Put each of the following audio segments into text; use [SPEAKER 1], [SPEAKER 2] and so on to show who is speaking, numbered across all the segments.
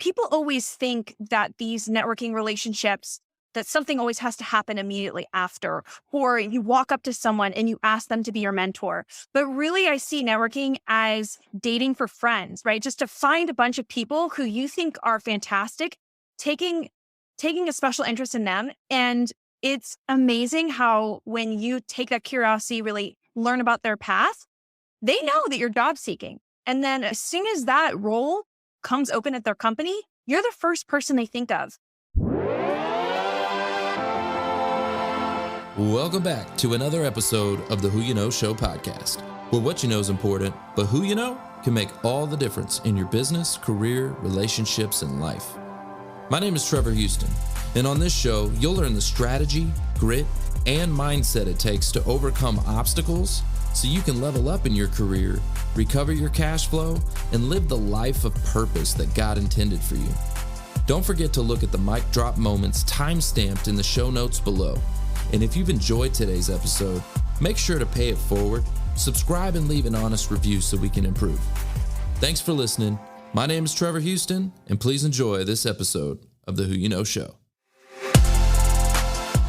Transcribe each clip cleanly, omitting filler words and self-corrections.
[SPEAKER 1] people always think that these networking relationships, that something always has to happen immediately after, or you walk up to someone and you ask them to be your mentor. But really, I see networking as dating for friends, right? Just to find a bunch of people who you think are fantastic, taking a special interest in them. And it's amazing how when you take that curiosity, really learn about their path, they know that you're job seeking. And then as soon as that role comes open at their company, you're the first person they think of.
[SPEAKER 2] Welcome back to another episode of the Who You Know Show podcast, where what you know is important, but who you know can make all the difference in your business, career, relationships, and life. My name is Trevor Houston, and on this show, you'll learn the strategy, grit, and mindset it takes to overcome obstacles so you can level up in your career, recover your cash flow, and live the life of purpose that God intended for you. Don't forget to look at the mic drop moments time-stamped in the show notes below. And if you've enjoyed today's episode, make sure to pay it forward, subscribe, and leave an honest review so we can improve. Thanks for listening. My name is Trevor Houston, and please enjoy this episode of the Who You Know Show.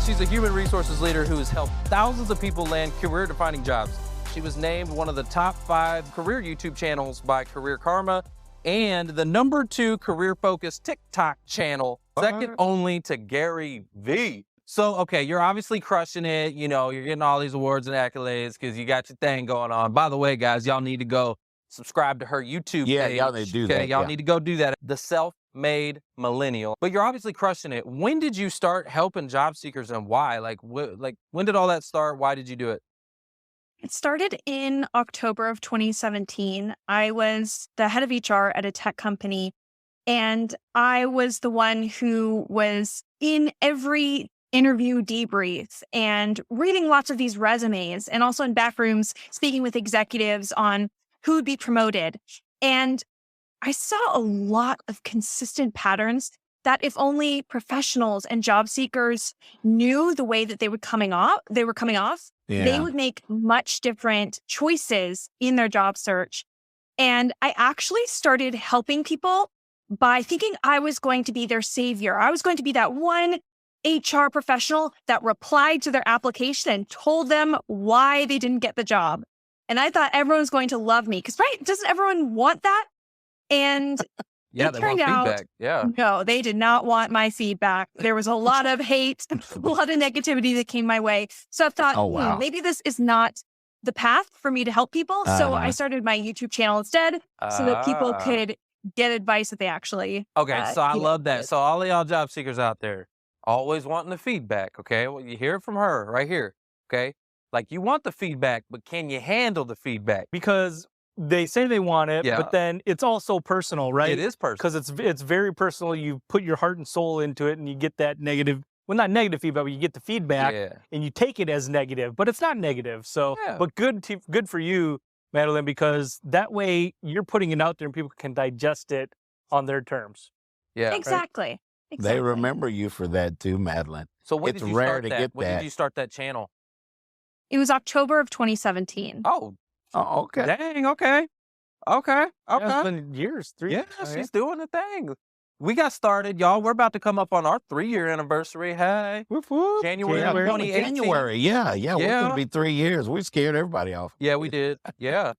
[SPEAKER 3] She's a human resources leader who has helped thousands of people land career-defining jobs. She was named one of the top 5 career YouTube channels by Career Karma and the #2 career-focused TikTok channel, second only to Gary Vee. So, okay, you're obviously crushing it. You know, you're getting all these awards and accolades because you got your thing going on. By the way, guys, y'all need to go subscribe to her YouTube page.
[SPEAKER 4] Yeah, y'all need to do that.
[SPEAKER 3] Y'all need to go do that. The Self-Made Millennial. But you're obviously crushing it. When did you start helping job seekers and why? Like when did all that start? Why did you do it?
[SPEAKER 1] It started in October of 2017. I was the head of HR at a tech company, and I was the one who was in every interview debrief and reading lots of these resumes, and also in back rooms speaking with executives on who would be promoted. And I saw a lot of consistent patterns that if only professionals and job seekers knew the way that they were coming off, they would make much different choices in their job search. And I actually started helping people by thinking I was going to be their savior. I was going to be that one HR professional that replied to their application and told them why they didn't get the job. And I thought everyone was going to love me because, right, doesn't everyone want that? And
[SPEAKER 3] yeah, they want feedback. Yeah.
[SPEAKER 1] No, they did not want my feedback. There was a lot of hate, a lot of negativity that came my way. So I thought, maybe this is not the path for me to help people. So I started my YouTube channel instead so that people could get advice that they actually.
[SPEAKER 3] Okay, so I love that. So all of y'all job seekers out there, always wanting the feedback, okay? Well, you hear it from her right here, okay? Like, you want the feedback, but can you handle the feedback?
[SPEAKER 5] Because they say they want it, but then it's also personal, right?
[SPEAKER 3] It is personal.
[SPEAKER 5] Because it's very personal. You put your heart and soul into it, and you get that negative, well, not negative feedback, but you get the feedback, and you take it as negative, but it's not negative. So, but good for you, Madeline, because that way you're putting it out there and people can digest it on their terms.
[SPEAKER 3] Yeah,
[SPEAKER 1] exactly.
[SPEAKER 3] Right?
[SPEAKER 1] Exactly.
[SPEAKER 4] They remember you for that too, Madeline.
[SPEAKER 3] So when did you start that? When did you start that channel?
[SPEAKER 1] It was October of 2017.
[SPEAKER 3] Oh,
[SPEAKER 4] okay.
[SPEAKER 3] Dang, okay.
[SPEAKER 5] Yeah, it's been years, 3 years.
[SPEAKER 3] Yeah, she's doing the thing. We got started, y'all. We're about to come up on our 3-year anniversary. Hey. January 2018.
[SPEAKER 4] January, yeah. We're going to be 3 years. We scared everybody off.
[SPEAKER 3] Yeah, we did. Yeah.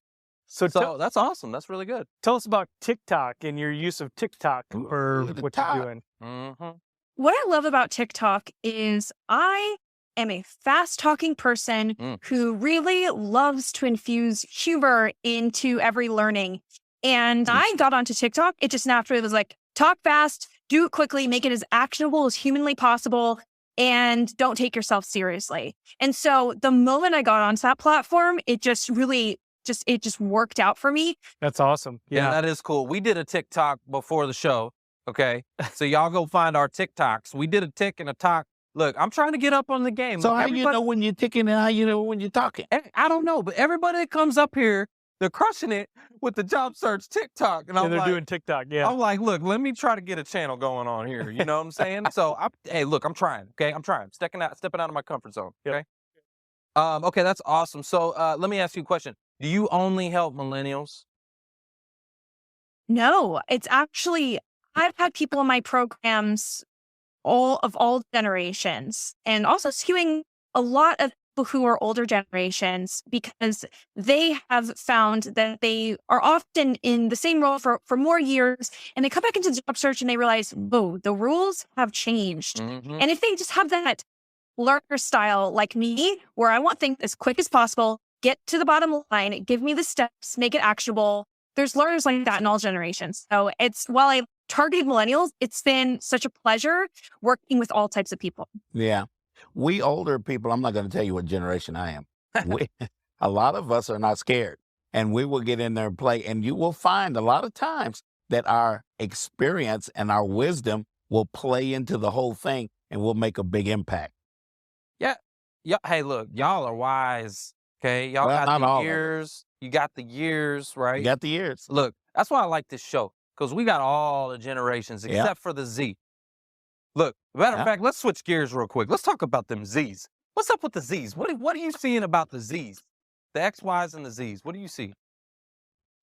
[SPEAKER 3] So that's awesome. That's really good.
[SPEAKER 5] Tell us about TikTok and your use of TikTok or what you're doing.
[SPEAKER 3] Mm-hmm.
[SPEAKER 1] What I love about TikTok is I am a fast-talking person who really loves to infuse humor into every learning. And I got onto TikTok. It just naturally was like, talk fast, do it quickly, make it as actionable as humanly possible, and don't take yourself seriously. And so the moment I got onto that platform, it just really worked out for me.
[SPEAKER 5] That's awesome.
[SPEAKER 3] Yeah, that is cool. We did a TikTok before the show. Okay. So y'all go find our TikToks. We did a tick and a talk. Look, I'm trying to get up on the game.
[SPEAKER 4] So how you know when you're ticking and how you know when you're talking?
[SPEAKER 3] I don't know, but everybody that comes up here, they're crushing it with the job search TikTok. And
[SPEAKER 5] they're doing TikTok,
[SPEAKER 3] I'm like, look, let me try to get a channel going on here. You know what I'm saying? So, hey, look, I'm trying, okay? I'm trying. Stepping out of my comfort zone, okay? Yep. Okay, that's awesome. So let me ask you a question. Do you only help millennials?
[SPEAKER 1] No, it's actually, I've had people in my programs all generations, and also skewing a lot of people who are older generations, because they have found that they are often in the same role for more years, and they come back into the job search and they realize, whoa, the rules have changed. And if they just have that learner style like me, where I want things as quick as possible, get to the bottom line, give me the steps, make it actionable. There's learners like that in all generations. So while I targeted millennials, it's been such a pleasure working with all types of people.
[SPEAKER 4] Yeah. We older people, I'm not going to tell you what generation I am. A lot of us are not scared, and we will get in there and play. And you will find a lot of times that our experience and our wisdom will play into the whole thing, and will make a big impact.
[SPEAKER 3] Yeah. Hey, look, y'all are wise. Okay. Y'all got the years. You got the years, right?
[SPEAKER 4] You got the years.
[SPEAKER 3] Look, that's why I like this show, because we got all the generations except for the Z. Look, matter of fact, let's switch gears real quick. Let's talk about them Zs. What's up with the Zs? What are you seeing about the Zs? The X, Ys, and the Zs. What do you see?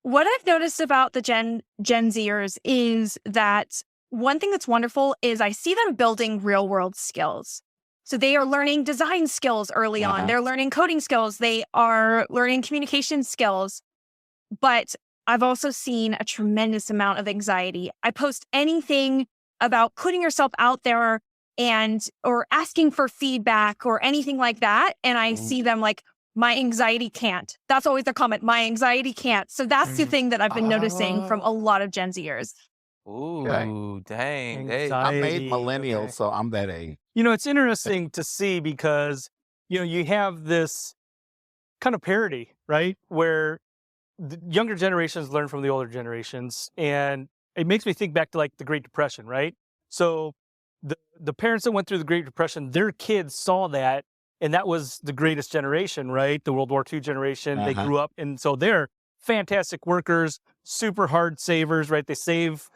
[SPEAKER 1] What I've noticed about the Gen Zers is that one thing that's wonderful is I see them building real world skills. So they are learning design skills early on. They're learning coding skills. They are learning communication skills. But I've also seen a tremendous amount of anxiety. I post anything about putting yourself out there or asking for feedback or anything like that. And I see them like, my anxiety can't. That's always their comment. My anxiety can't. So that's the thing that I've been noticing from a lot of Gen Zers.
[SPEAKER 3] Ooh, dang.
[SPEAKER 4] Hey, I made millennials, so I'm that age.
[SPEAKER 5] It's interesting to see because, you have this kind of parity, right? Where the younger generations learn from the older generations. And it makes me think back to like the Great Depression, right? So the parents that went through the Great Depression, their kids saw that, and that was the greatest generation, right? The World War II generation. They grew up, and so they're fantastic workers, super hard savers, right? They saved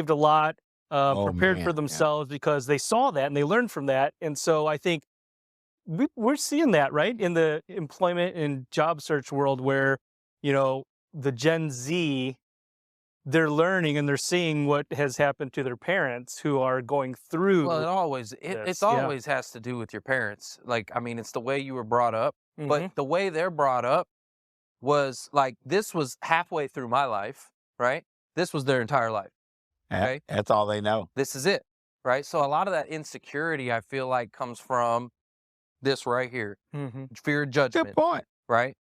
[SPEAKER 5] a lot, prepared for themselves because they saw that and they learned from that. And so I think we're seeing that, right? In the employment and job search world where, the Gen Z, they're learning and they're seeing what has happened to their parents who are going through.
[SPEAKER 3] Well, it always has to do with your parents. Like, I mean, it's the way you were brought up, but the way they're brought up was like, this was halfway through my life, right? This was their entire life. Okay.
[SPEAKER 4] That's all they know.
[SPEAKER 3] This is it. Right. So a lot of that insecurity, I feel like, comes from this right here. Fear of judgment.
[SPEAKER 4] Good point.
[SPEAKER 3] Right.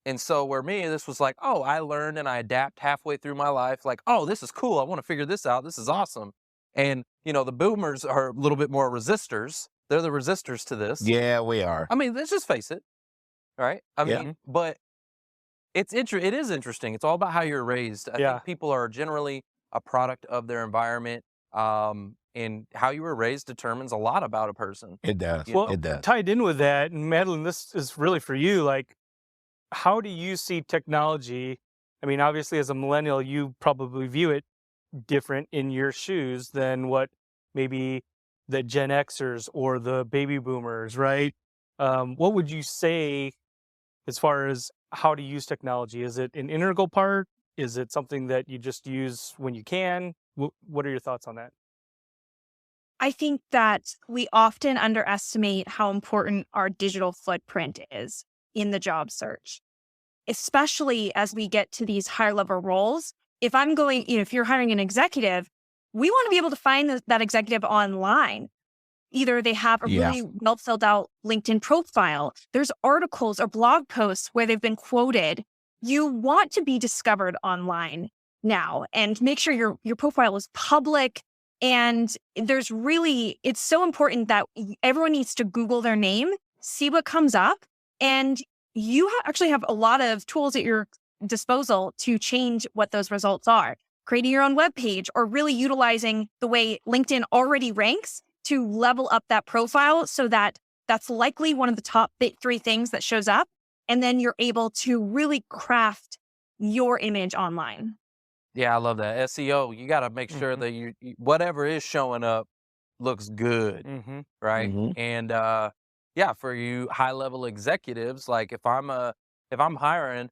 [SPEAKER 3] And so where this was like, oh, I learned and I adapt halfway through my life. Like, oh, this is cool. I want to figure this out. This is awesome. And, the boomers are a little bit more resistors. They're the resistors to this.
[SPEAKER 4] Yeah, we are.
[SPEAKER 3] I mean, let's just face it. Right. I mean, but it is interesting. It's all about how you're raised. I think people are generally a product of their environment. And how you were raised determines a lot about a person.
[SPEAKER 4] It does.
[SPEAKER 5] It
[SPEAKER 4] does.
[SPEAKER 5] Tied in with that, and Madeline, this is really for you. Like, how do you see technology? I mean, obviously, as a millennial, you probably view it different in your shoes than what maybe the Gen Xers or the baby boomers, right? What would you say as far as how to use technology? Is it an integral part? Is it something that you just use when you can? What are your thoughts on that?
[SPEAKER 1] I think that we often underestimate how important our digital footprint is in the job search, especially as we get to these higher level roles. If I'm going, if you're hiring an executive, we want to be able to find that executive online. Either they have a really well filled out LinkedIn profile. There's articles or blog posts where they've been quoted. You want to be discovered online now, and make sure your profile is public. And it's so important that everyone needs to Google their name, see what comes up. And you actually have a lot of tools at your disposal to change what those results are. Creating your own web page, or really utilizing the way LinkedIn already ranks to level up that profile so that that's likely one of the top 3 things that shows up. And then you're able to really craft your image online.
[SPEAKER 3] Yeah, I love that. SEO, you got to make sure that you whatever is showing up looks good, right? And for you high-level executives, like if I'm hiring,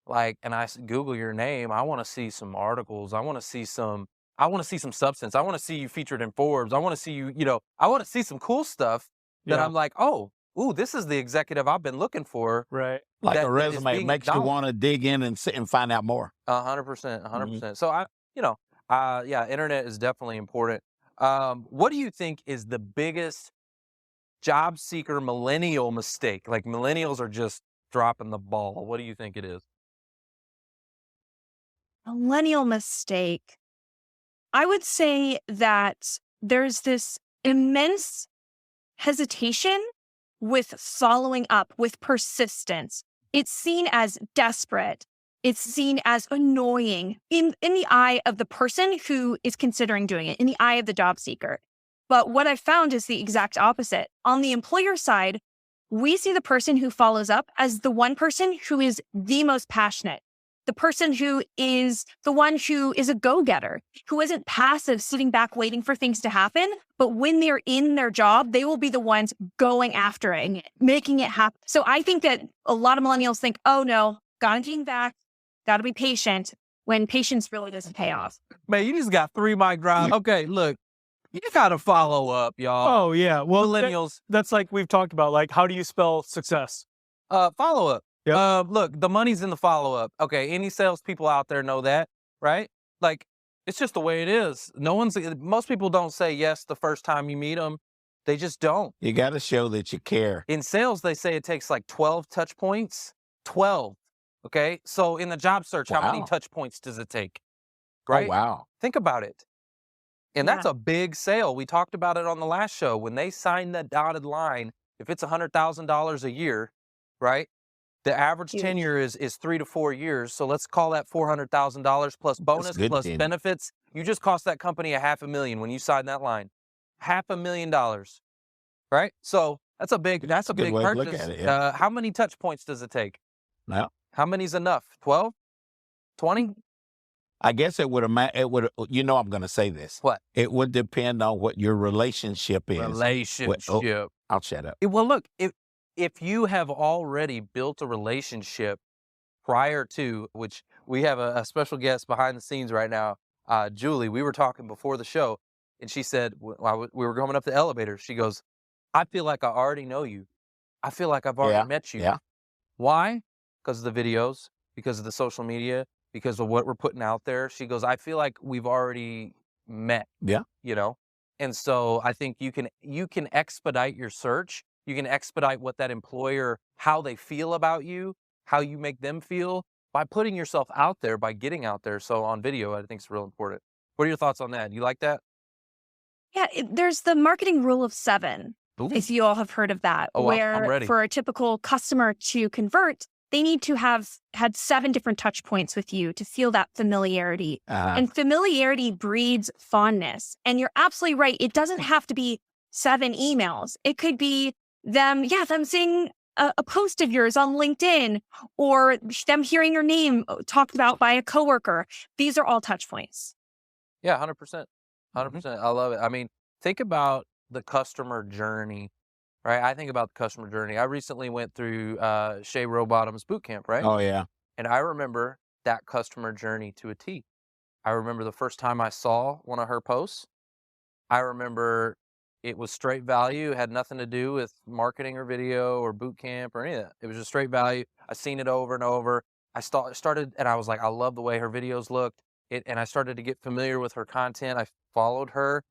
[SPEAKER 3] like, and I Google your name, I want to see some articles. I want to see some I want to see some substance. I want to see you featured in Forbes. I want to see you, I want to see some cool stuff that I'm like, oh, ooh, this is the executive I've been looking for.
[SPEAKER 5] Right.
[SPEAKER 4] Like a resume makes you want to dig in and sit and find out more.
[SPEAKER 3] 100%, 100%. So yeah, internet is definitely important. What do you think is the biggest job seeker millennial mistake? Like millennials are just dropping the ball. What do you think it is?
[SPEAKER 1] Millennial mistake. I would say that there's this immense hesitation with following up, with persistence. It's seen as desperate. It's seen as annoying in the eye of the person who is considering doing it, in the eye of the job seeker. But what I've found is the exact opposite. On the employer side, we see the person who follows up as the one person who is the most passionate, the person who is the one who is a go-getter, who isn't passive, sitting back, waiting for things to happen. But when they're in their job, they will be the ones going after it, making it happen. So I think that a lot of millennials think, oh no, gotta hang back, gotta be patient, when patience really doesn't pay off.
[SPEAKER 3] Man, you just got 3 mic drops. Okay, look, you gotta follow up, y'all.
[SPEAKER 5] Oh yeah. Well,
[SPEAKER 3] millennials.
[SPEAKER 5] That's like we've talked about, like, how do you spell success?
[SPEAKER 3] Follow up.
[SPEAKER 5] Yep.
[SPEAKER 3] Look, the money's in the follow-up. Okay, any salespeople out there know that, right? Like, it's just the way it is. Most people don't say yes the first time you meet them. They just don't.
[SPEAKER 4] You got to show that you care.
[SPEAKER 3] In sales, they say it takes like 12 touch points. 12, okay? So in the job search, how many touch points does it take? Right?
[SPEAKER 4] Oh, wow.
[SPEAKER 3] Think about it. And that's a big sale. We talked about it on the last show. When they sign that dotted line, if it's $100,000 a year, right? The average tenure is 3 to 4 years. So let's call that $400,000 plus bonus plus benefits. You just cost that company $500,000 when you sign that line. $500,000, right? So that's a big
[SPEAKER 4] way to
[SPEAKER 3] purchase.
[SPEAKER 4] look at it, yeah.
[SPEAKER 3] How many touch points does it take?
[SPEAKER 4] No.
[SPEAKER 3] How many's enough? 12? 20?
[SPEAKER 4] I guess it would I'm going to say this.
[SPEAKER 3] What?
[SPEAKER 4] It would depend on what your relationship is. I'll shut up.
[SPEAKER 3] Well, look, if you have already built a relationship prior to, which we have a special guest behind the scenes right now, Julie, we were talking before the show, and she said, while we were going up the elevator, she goes, I feel like I already know you. I feel like I've already met you.
[SPEAKER 4] Yeah.
[SPEAKER 3] Why? Because of the videos, because of the social media, because of what we're putting out there. She goes, I feel like we've already met.
[SPEAKER 4] Yeah.
[SPEAKER 3] And so I think you can expedite your search. You can expedite what that employer, how they feel about you, how you make them feel by putting yourself out there, by getting out there. So on video, I think it's real important. What are your thoughts on that? You like that?
[SPEAKER 1] Yeah, there's the marketing rule of 7.
[SPEAKER 3] Ooh.
[SPEAKER 1] If you all have heard of that, where
[SPEAKER 3] I'm ready.
[SPEAKER 1] For a typical customer to convert, they need to have had 7 different touch points with you to feel that familiarity. And familiarity breeds fondness. And you're absolutely right. It doesn't have to be 7 emails. It could be them seeing a post of yours on LinkedIn, or them hearing your name talked about by a coworker. These are all touch points.
[SPEAKER 3] Yeah, 100%. 100%. I love it. I mean, think about the customer journey, right? I think about the customer journey. I recently went through Shay Rowbottom's boot camp, right?
[SPEAKER 4] Oh, yeah.
[SPEAKER 3] And I remember that customer journey to a T. I remember the first time I saw one of her posts. I remember it was straight value. It had nothing to do with marketing or video or boot camp or any of that. It was just straight value. I seen it over and over. I started, and I was like, I love the way her videos looked. And I started to get familiar with her content. I followed her.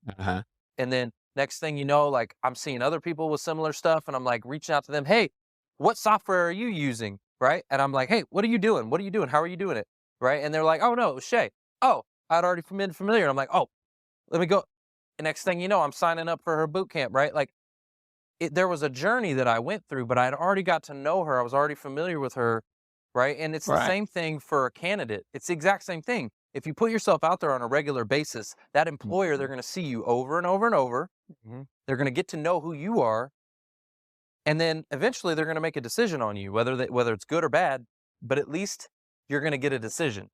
[SPEAKER 3] And then next thing you know, like, I'm seeing other people with similar stuff, and I'm like reaching out to them. Hey, what software are you using? Right? And I'm like, hey, what are you doing? What are you doing? How are you doing it? Right? And they're like, oh no, it was Shay. Oh, I'd already been familiar. And I'm like, oh, let me go. And next thing you know, I'm signing up for her boot camp, right? Like, there was a journey that I went through, but I'd already got to know her. I was already familiar with her, right? And it's the same thing for a candidate. It's the exact same thing. If you put yourself out there on a regular basis, that employer, they're going to see you over and over and over. They're going to get to know who you are. And then eventually they're going to make a decision on you, whether it's good or bad, but at least you're going to get a decision.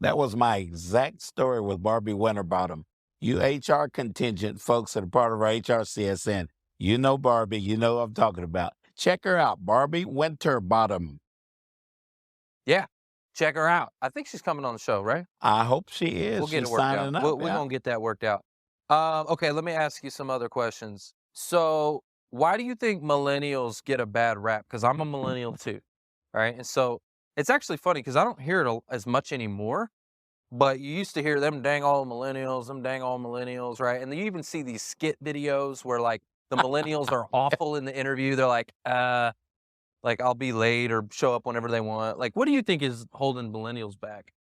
[SPEAKER 4] That was my exact story with Barbie Winterbottom. You HR contingent folks that are part of our HR CSN, you know Barbie, you know what I'm talking about. Check her out, Barbie Winterbottom.
[SPEAKER 3] Yeah, check her out. I think she's coming on the show, right?
[SPEAKER 4] I hope she is.
[SPEAKER 3] We'll get
[SPEAKER 4] She's
[SPEAKER 3] it worked
[SPEAKER 4] signing
[SPEAKER 3] out.
[SPEAKER 4] up.
[SPEAKER 3] We're going to get that worked out. Okay, let me ask you some other questions. So why do you think millennials get a bad rap? Because I'm a millennial too, right? And so it's actually funny because I don't hear it as much anymore, but you used to hear them dang all millennials, right? And you even see these skit videos where like the millennials are awful in the interview. They're like I'll be late or show up whenever they want. Like, what do you think is holding millennials back?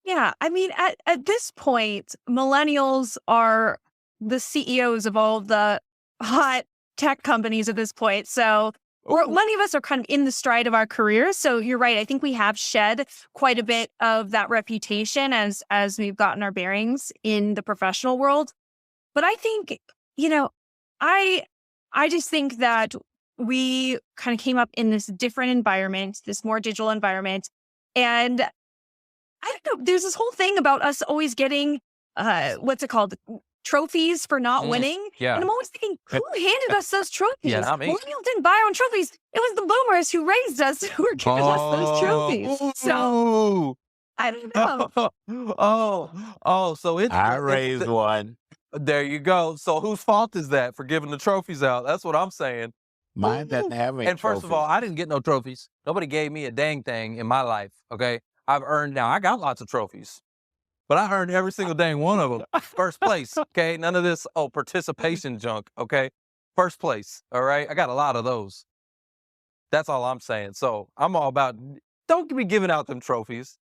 [SPEAKER 1] Yeah, I mean, at this point, millennials are the CEOs of all the hot tech companies at this point. So many of us are kind of in the stride of our careers. So you're right. I think we have shed quite a bit of that reputation as we've gotten our bearings in the professional world. But I think, I just think that we kind of came up in this different environment, this more digital environment. And I don't know, there's this whole thing about us always getting, what's it called? Trophies for not winning.
[SPEAKER 3] Yeah.
[SPEAKER 1] And I'm always thinking, who handed us those trophies?
[SPEAKER 3] Yeah, not me.
[SPEAKER 1] Millennials didn't buy our own trophies. It was the boomers who raised us who were giving us those trophies. So I don't know.
[SPEAKER 3] So it's
[SPEAKER 4] I raised one.
[SPEAKER 3] There you go. So whose fault is that for giving the trophies out? That's what I'm saying.
[SPEAKER 4] Mine doesn't have any
[SPEAKER 3] And first of all, I didn't get no trophies. Nobody gave me a dang thing in my life, okay? I got lots of trophies, but I earned every single dang one of them. First place, okay? None of this, participation junk, okay? First place, all right? I got a lot of those. That's all I'm saying. So I'm all about, don't be giving out them trophies.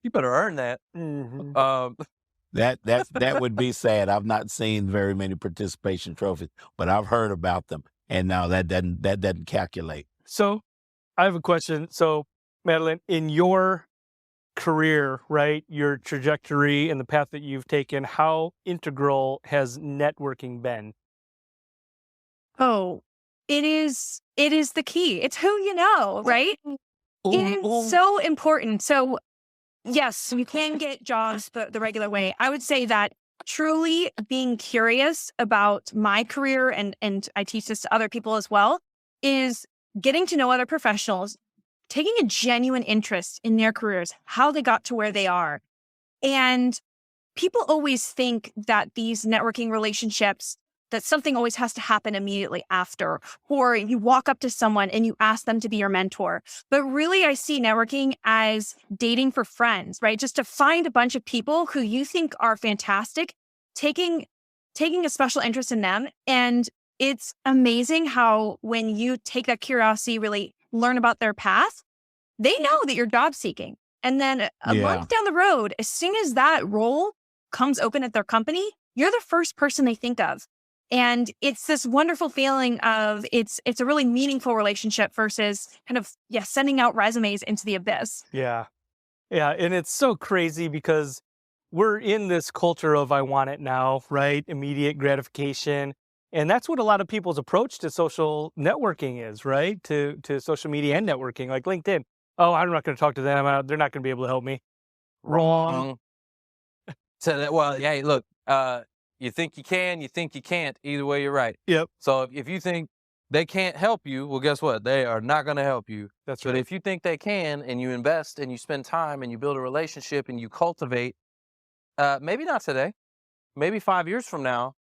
[SPEAKER 3] You better earn that.
[SPEAKER 5] Mm-hmm.
[SPEAKER 4] That would be sad. I've not seen very many participation trophies, but I've heard about them. And no, that doesn't calculate.
[SPEAKER 5] So I have a question. So Madeline, in your career, right, your trajectory and the path that you've taken, how integral has networking been?
[SPEAKER 1] Oh, it is the key. It's who you know, right? It is so important. So yes, you can get jobs the regular way. I would say that truly being curious about my career, and I teach this to other people as well, is getting to know other professionals, taking a genuine interest in their careers, how they got to where they are. And people always think that these networking relationships, that something always has to happen immediately after, or you walk up to someone and you ask them to be your mentor. But really, I see networking as dating for friends, right? Just to find a bunch of people who you think are fantastic, taking a special interest in them. And it's amazing how when you take that curiosity, really learn about their path, they know that you're job seeking. And then a month down the road, as soon as that role comes open at their company, you're the first person they think of. And it's this wonderful feeling of it's a really meaningful relationship versus kind of, sending out resumes into the abyss.
[SPEAKER 5] Yeah. Yeah. And it's so crazy because we're in this culture of I want it now, right? Immediate gratification. And that's what a lot of people's approach to social networking is, right? To social media and networking, like LinkedIn. Oh, I'm not going to talk to them. They're not going to be able to help me. Wrong.
[SPEAKER 3] So that, hey, look, you think you can, you think you can't. Either way, you're right.
[SPEAKER 5] Yep.
[SPEAKER 3] So if you think they can't help you, well, guess what? They are not going to help you.
[SPEAKER 5] That's right.
[SPEAKER 3] But if you think they can, and you invest and you spend time and you build a relationship and you cultivate, maybe not today, maybe 5 years from now,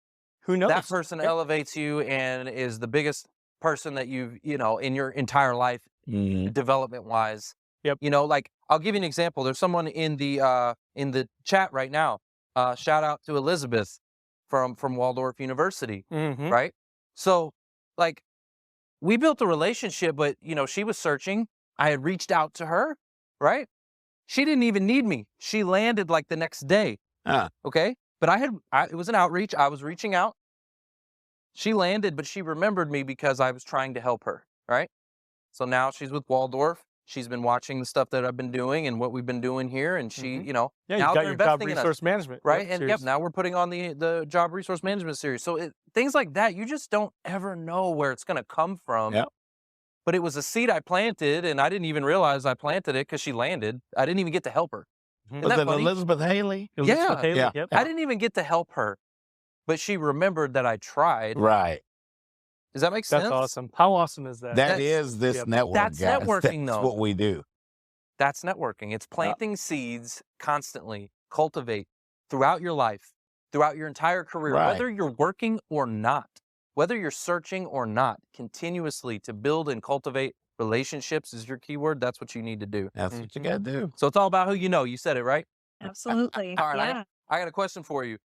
[SPEAKER 5] who knows?
[SPEAKER 3] That person elevates you and is the biggest person that you've, in your entire life, development wise.
[SPEAKER 5] Yep.
[SPEAKER 3] Like I'll give you an example. There's someone in the chat right now. Shout out to Elizabeth from Waldorf University, right? So like we built a relationship, but she was searching. I had reached out to her, right? She didn't even need me. She landed like the next day. Okay. But it was an outreach. I was reaching out. She landed, but she remembered me because I was trying to help her, right? So now she's with Waldorf. She's been watching the stuff that I've been doing and what we've been doing here. And she, now
[SPEAKER 5] you got
[SPEAKER 3] they're
[SPEAKER 5] your
[SPEAKER 3] investing
[SPEAKER 5] job resource management.
[SPEAKER 3] Right. And now we're putting on the job resource management series. So things like that, you just don't ever know where it's going to come from.
[SPEAKER 4] Yep.
[SPEAKER 3] But it was a seed I planted, and I didn't even realize I planted it because she landed. I didn't even get to help her.
[SPEAKER 4] Was it Elizabeth Haley?
[SPEAKER 5] Elizabeth Haley?
[SPEAKER 4] Yeah.
[SPEAKER 5] Yep.
[SPEAKER 3] I didn't even get to help her, but she remembered that I tried.
[SPEAKER 4] Right.
[SPEAKER 3] Does that make sense?
[SPEAKER 5] That's awesome. How awesome is that?
[SPEAKER 4] That's this network,
[SPEAKER 3] That's
[SPEAKER 4] guys.
[SPEAKER 3] networking,
[SPEAKER 4] That's
[SPEAKER 3] though.
[SPEAKER 4] what we do.
[SPEAKER 3] That's networking. It's planting seeds constantly, cultivate throughout your life, throughout your entire career, whether you're working or not, whether you're searching or not, continuously to build and cultivate relationships is your keyword. That's what you need to do.
[SPEAKER 4] That's what you got to do.
[SPEAKER 3] So it's all about who you know. You said it, right?
[SPEAKER 1] Absolutely.
[SPEAKER 3] All right. I got a question for you.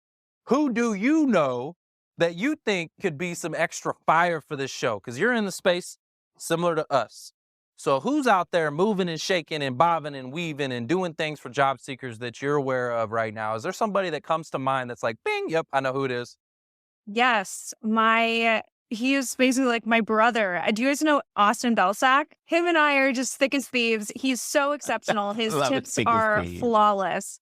[SPEAKER 3] Who do you know that you think could be some extra fire for this show? Because you're in the space similar to us. So who's out there moving and shaking and bobbing and weaving and doing things for job seekers that you're aware of right now? Is there somebody that comes to mind that's like, bing, yep, I know who it is?
[SPEAKER 1] Yes. He is basically like my brother. Do you guys know Austin Belsack? Him and I are just thick as thieves. He's so exceptional. His tips are flawless.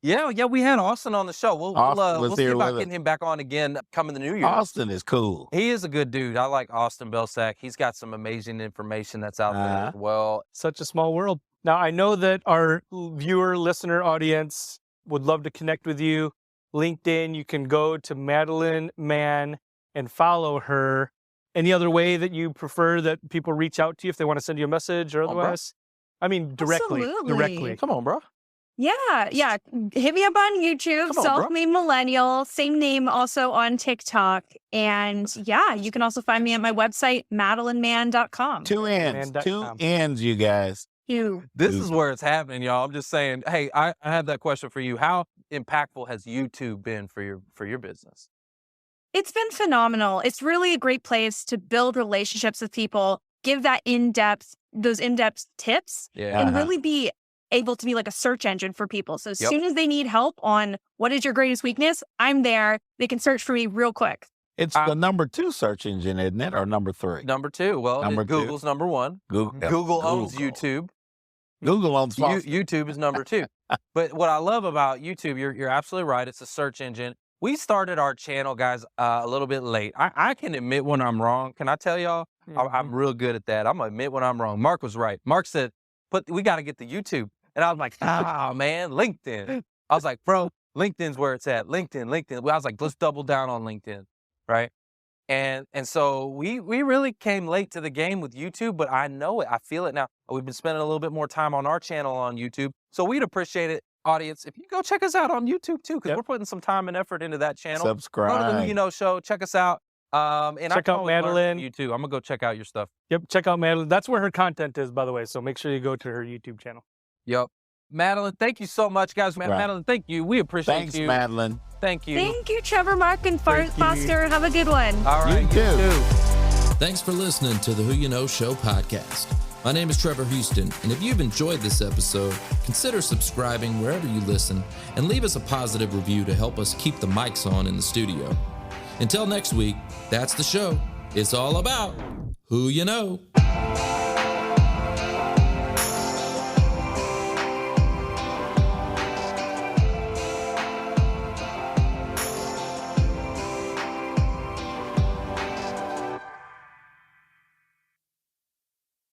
[SPEAKER 3] Yeah, we had Austin on the show. We'll see about getting him back on again coming the new year.
[SPEAKER 4] Austin is cool.
[SPEAKER 3] He is a good dude. I like Austin Belsack. He's got some amazing information that's out there as well.
[SPEAKER 5] Such a small world. Now, I know that our viewer, listener audience would love to connect with you. LinkedIn, you can go to Madeline Mann and follow her. Any other way that you prefer that people reach out to you if they want to send you a message or otherwise? I mean, directly.
[SPEAKER 1] Absolutely.
[SPEAKER 5] Directly.
[SPEAKER 3] Come on, bro.
[SPEAKER 1] Yeah. Hit me up on YouTube, Self-Made Millennial, same name also on TikTok. And you can also find me at my website, madelinemann.com.
[SPEAKER 4] Two N's, you guys.
[SPEAKER 3] This is where it's happening, y'all. I'm just saying, hey, I have that question for you. How impactful has YouTube been for your business?
[SPEAKER 1] It's been phenomenal. It's really a great place to build relationships with people, give those in-depth tips, and really be able to be like a search engine for people. So as soon as they need help on what is your greatest weakness, I'm there. They can search for me real quick.
[SPEAKER 4] It's the number 2 search engine, isn't it? Or number 3?
[SPEAKER 3] Number 2. Well, Google's number 1. Google owns YouTube.
[SPEAKER 4] Google owns
[SPEAKER 3] YouTube is number 2. But what I love about YouTube, you're absolutely right. It's a search engine. We started our channel, guys, a little bit late. I can admit when I'm wrong. Can I tell y'all? I'm real good at that. I'm going to admit when I'm wrong. Mark was right. Mark said, we got to get the YouTube. And I was like, man, LinkedIn. I was like, bro, LinkedIn's where it's at. LinkedIn. I was like, let's double down on LinkedIn, right? And so we really came late to the game with YouTube, but I know it. I feel it now. We've been spending a little bit more time on our channel on YouTube. So we'd appreciate it, audience, if you go check us out on YouTube too, because we're putting some time and effort into that channel.
[SPEAKER 4] Subscribe.
[SPEAKER 3] Go to the Who You Know Show. Check us out. And
[SPEAKER 5] check out Madeline.
[SPEAKER 3] You too. I'm going to go check out your stuff.
[SPEAKER 5] Yep, check out Madeline. That's where her content is, by the way. So make sure you go to her YouTube channel.
[SPEAKER 3] Yep. Madeline, thank you so much, guys. Madeline, thank you. We appreciate you.
[SPEAKER 4] Thanks, Madeline.
[SPEAKER 3] Thank you.
[SPEAKER 1] Thank you, Trevor, Mark, and Foster. Have a good one.
[SPEAKER 3] All right, you too.
[SPEAKER 2] Thanks for listening to the Who You Know Show podcast. My name is Trevor Houston, and if you've enjoyed this episode, consider subscribing wherever you listen and leave us a positive review to help us keep the mics on in the studio. Until next week, that's the show. It's all about who you know.